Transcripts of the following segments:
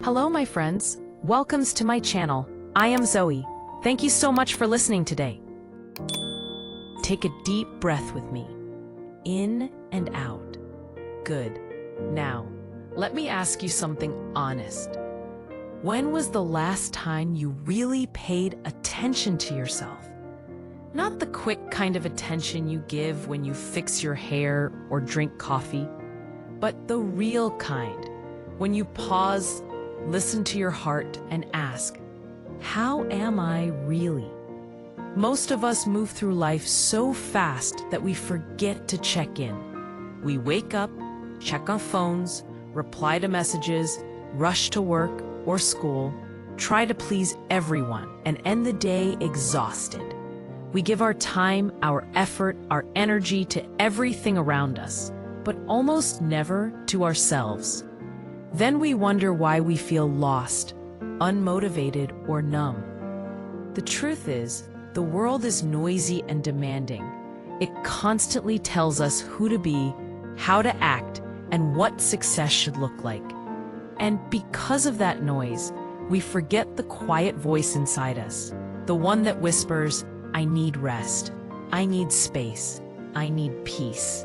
Hello, my friends. Welcome to my channel. I am Zoe. Thank you so much for listening today. Take a deep breath with me. In and out. Good. Now, let me ask you something honest. When was the last time you really paid attention to yourself? Not the quick kind of attention you give when you fix your hair or drink coffee, but the real kind, when you pause, listen to your heart, and ask, how am I really? Most of us move through life so fast that we forget to check in. We wake up, check on phones, reply to messages, rush to work or school, try to please everyone, and end the day exhausted. We give our time, our effort, our energy to everything around us, but almost never to ourselves. Then we wonder why we feel lost, unmotivated, or numb. The truth is, the world is noisy and demanding. It constantly tells us who to be, how to act, and what success should look like. And because of that noise, we forget the quiet voice inside us, the one that whispers, I need rest, I need space, I need peace.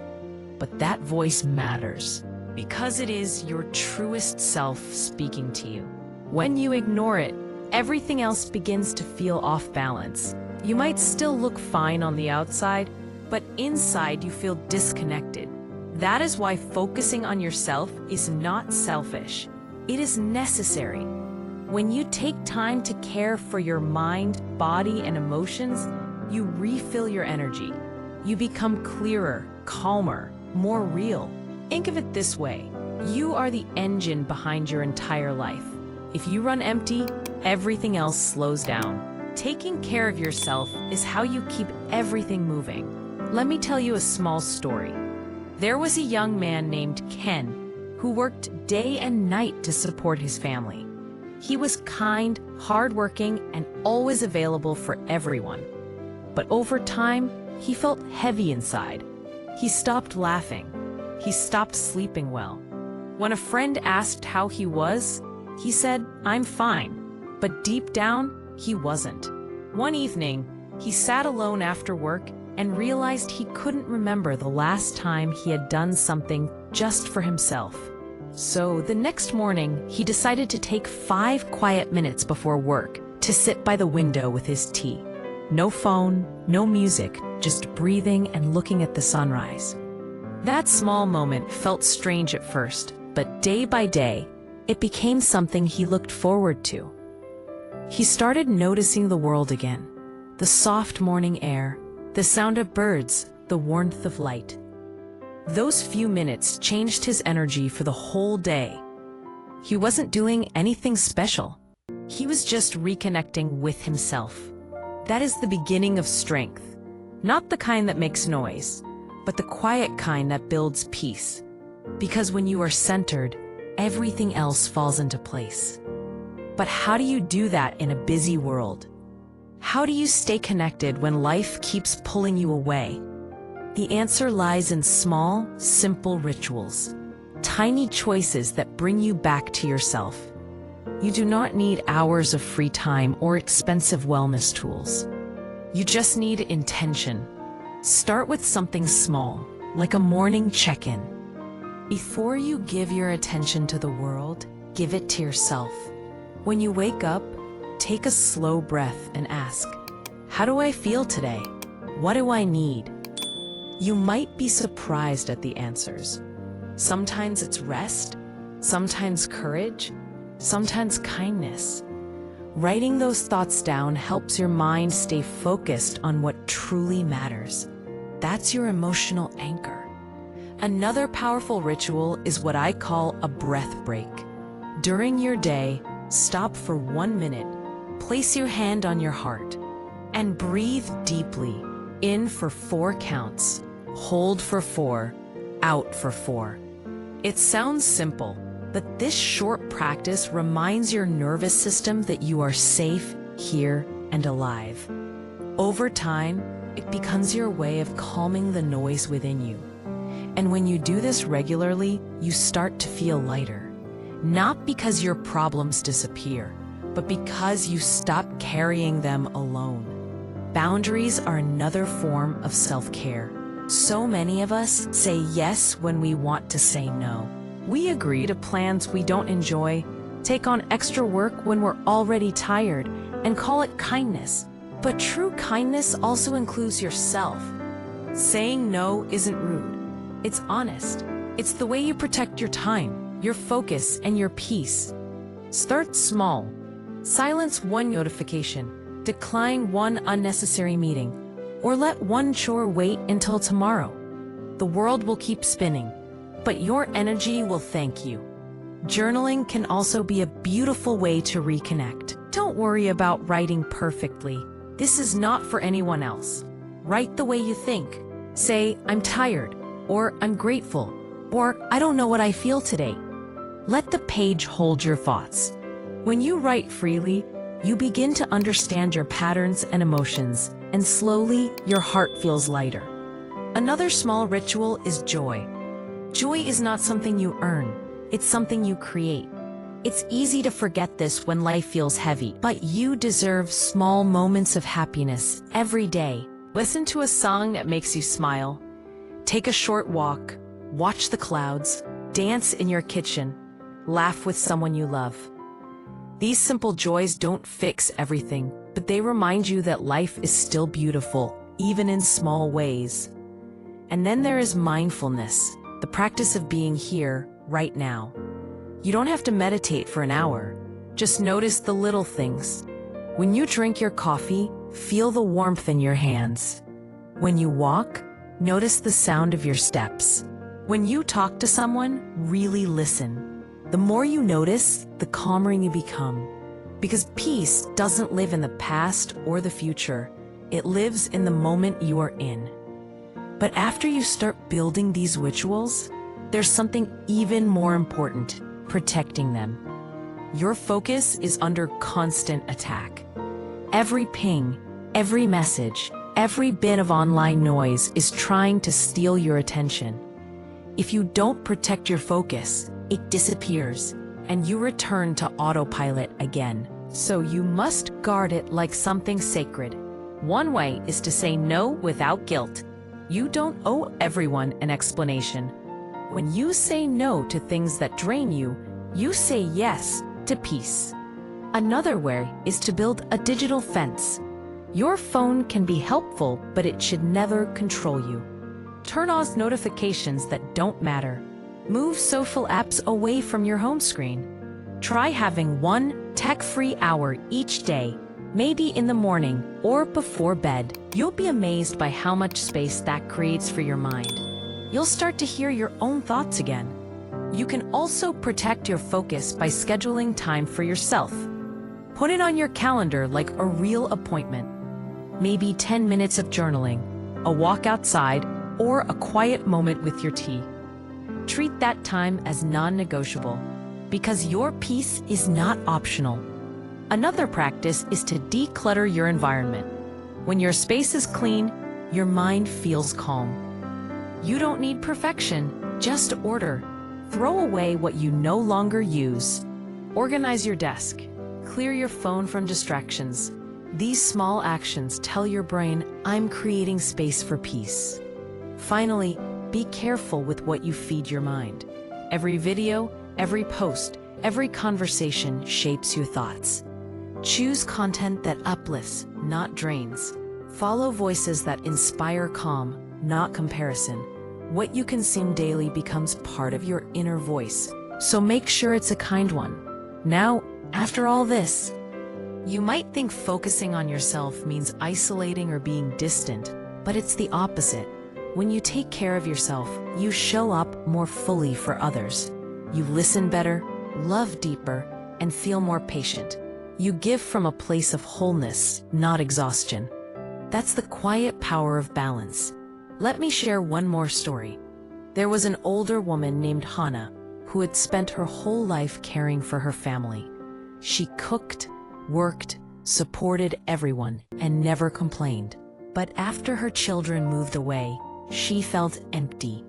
But that voice matters because it is your truest self speaking to you. When you ignore it, everything else begins to feel off balance. You might still look fine on the outside, but inside you feel disconnected. That is why focusing on yourself is not selfish. It is necessary. When you take time to care for your mind, body, and emotions, you refill your energy. You become clearer, calmer, more real. Think of it this way. You are the engine behind your entire life. If you run empty, everything else slows down. Taking care of yourself is how you keep everything moving. Let me tell you a small story. There was a young man named Ken who worked day and night to support his family. He was kind, hardworking, and always available for everyone. But over time, he felt heavy inside. He stopped laughing. He stopped sleeping well. When a friend asked how he was, he said, I'm fine. But deep down, he wasn't. One evening, he sat alone after work and realized he couldn't remember the last time he had done something just for himself. So the next morning, he decided to take 5 quiet minutes before work to sit by the window with his tea. No phone, no music, just breathing and looking at the sunrise. That small moment felt strange at first, but day by day, it became something he looked forward to. He started noticing the world again, the soft morning air, the sound of birds, the warmth of light. Those few minutes changed his energy for the whole day. He wasn't doing anything special. He was just reconnecting with himself. That is the beginning of strength. Not the kind that makes noise, but the quiet kind that builds peace. Because when you are centered, everything else falls into place. But how do you do that in a busy world? How do you stay connected when life keeps pulling you away? The answer lies in small, simple rituals, tiny choices that bring you back to yourself. You do not need hours of free time or expensive wellness tools. You just need intention. Start with something small, like a morning check-in. Before you give your attention to the world, give it to yourself. When you wake up, take a slow breath and ask, how do I feel today? What do I need? You might be surprised at the answers. Sometimes it's rest, sometimes courage, sometimes kindness. Writing those thoughts down helps your mind stay focused on what truly matters. That's your emotional anchor. Another powerful ritual is what I call a breath break. During your day, stop for 1 minute, place your hand on your heart, and breathe deeply. In for 4 counts, hold for 4, out for 4. It sounds simple, but this short practice reminds your nervous system that you are safe, here, and alive. Over time, it becomes your way of calming the noise within you. And when you do this regularly, you start to feel lighter. Not because your problems disappear, but because you stop carrying them alone. Boundaries are another form of self-care. So many of us say yes when we want to say no. We agree to plans we don't enjoy, take on extra work when we're already tired, and call it kindness. But true kindness also includes yourself. Saying no isn't rude. It's honest. It's the way you protect your time, your focus, and your peace. Start small. Silence one notification, decline one unnecessary meeting, or let one chore wait until tomorrow. The world will keep spinning, but your energy will thank you. Journaling can also be a beautiful way to reconnect. Don't worry about writing perfectly. This is not for anyone else. Write the way you think. Say, I'm tired, or I'm grateful, or I don't know what I feel today. Let the page hold your thoughts. When you write freely, you begin to understand your patterns and emotions, and slowly your heart feels lighter. Another small ritual is joy. Joy is not something you earn, it's something you create. It's easy to forget this when life feels heavy, but you deserve small moments of happiness every day. Listen to a song that makes you smile. Take a short walk, watch the clouds, dance in your kitchen, laugh with someone you love. These simple joys don't fix everything, but they remind you that life is still beautiful, even in small ways. And then there is mindfulness, the practice of being here, right now. You don't have to meditate for an hour. Just notice the little things. When you drink your coffee, feel the warmth in your hands. When you walk, notice the sound of your steps. When you talk to someone, really listen. The more you notice, the calmer you become. Because peace doesn't live in the past or the future. It lives in the moment you are in. But after you start building these rituals, there's something even more important, protecting them. Your focus is under constant attack. Every ping, every message, every bit of online noise is trying to steal your attention. If you don't protect your focus, it disappears, and you return to autopilot again. So you must guard it like something sacred. One way is to say no without guilt. You don't owe everyone an explanation. When you say no to things that drain you, you say yes to peace. Another way is to build a digital fence. Your phone can be helpful, but it should never control you. Turn off notifications that don't matter. Move social apps away from your home screen. Try having one tech-free hour each day, maybe in the morning or before bed. You'll be amazed by how much space that creates for your mind. You'll start to hear your own thoughts again. You can also protect your focus by scheduling time for yourself. Put it on your calendar like a real appointment. Maybe 10 minutes of journaling, a walk outside, or a quiet moment with your tea. Treat that time as non-negotiable, because your peace is not optional. Another practice is to declutter your environment. When your space is clean, your mind feels calm. You don't need perfection, just order. Throw away what you no longer use. Organize your desk. Clear your phone from distractions. These small actions tell your brain, I'm creating space for peace. Finally, be careful with what you feed your mind. Every video, every post, every conversation shapes your thoughts. Choose content that uplifts, not drains. Follow voices that inspire calm, not comparison. What you consume daily becomes part of your inner voice, so make sure it's a kind one. Now, after all this, you might think focusing on yourself means isolating or being distant, but it's the opposite. When you take care of yourself, you show up more fully for others. You listen better, love deeper, and feel more patient. You give from a place of wholeness, not exhaustion. That's the quiet power of balance. Let me share one more story. There was an older woman named Hannah who had spent her whole life caring for her family. She cooked, worked, supported everyone, and never complained. But after her children moved away, she felt empty.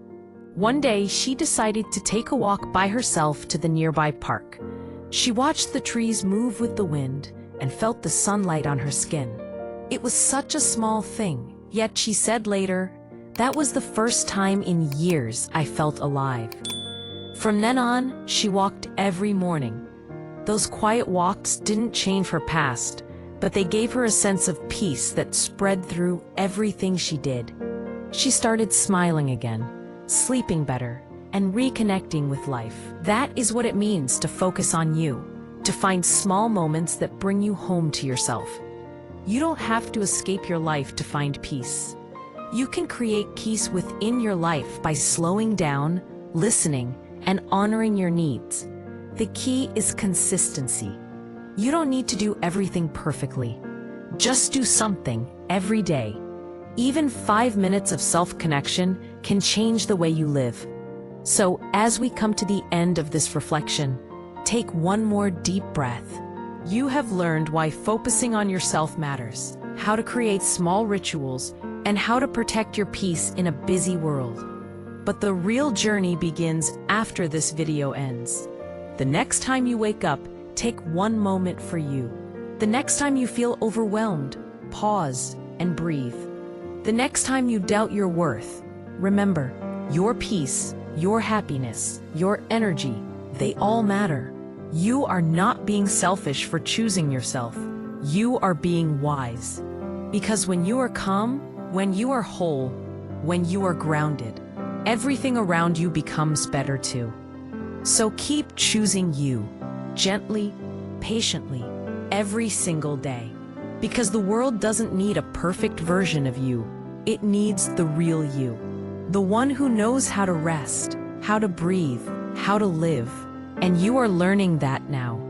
One day, she decided to take a walk by herself to the nearby park. She watched the trees move with the wind and felt the sunlight on her skin. It was such a small thing, yet she said later, "That was the first time in years I felt alive." From then on, she walked every morning. Those quiet walks didn't change her past, but they gave her a sense of peace that spread through everything she did. She started smiling again, sleeping better, and reconnecting with life. That is what it means to focus on you, to find small moments that bring you home to yourself. You don't have to escape your life to find peace. You can create peace within your life by slowing down, listening, and honoring your needs. The key is consistency. You don't need to do everything perfectly. Just do something every day. Even 5 minutes of self-connection can change the way you live. So, as we come to the end of this reflection, take one more deep breath. You have learned why focusing on yourself matters, how to create small rituals, and how to protect your peace in a busy world. But the real journey begins after this video ends. The next time you wake up, take one moment for you. The next time you feel overwhelmed, pause and breathe. The next time you doubt your worth, remember, your peace, your happiness, your energy, they all matter. You are not being selfish for choosing yourself. You are being wise. Because when you are calm, when you are whole, when you are grounded, everything around you becomes better too. So keep choosing you, gently, patiently, every single day. Because the world doesn't need a perfect version of you. It needs the real you. The one who knows how to rest, how to breathe, how to live. And you are learning that now.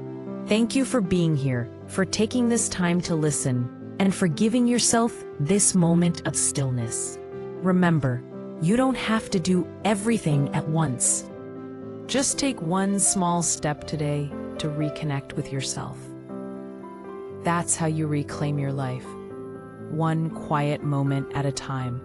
Thank you for being here, for taking this time to listen, and for giving yourself this moment of stillness. Remember, you don't have to do everything at once. Just take one small step today to reconnect with yourself. That's how you reclaim your life, one quiet moment at a time.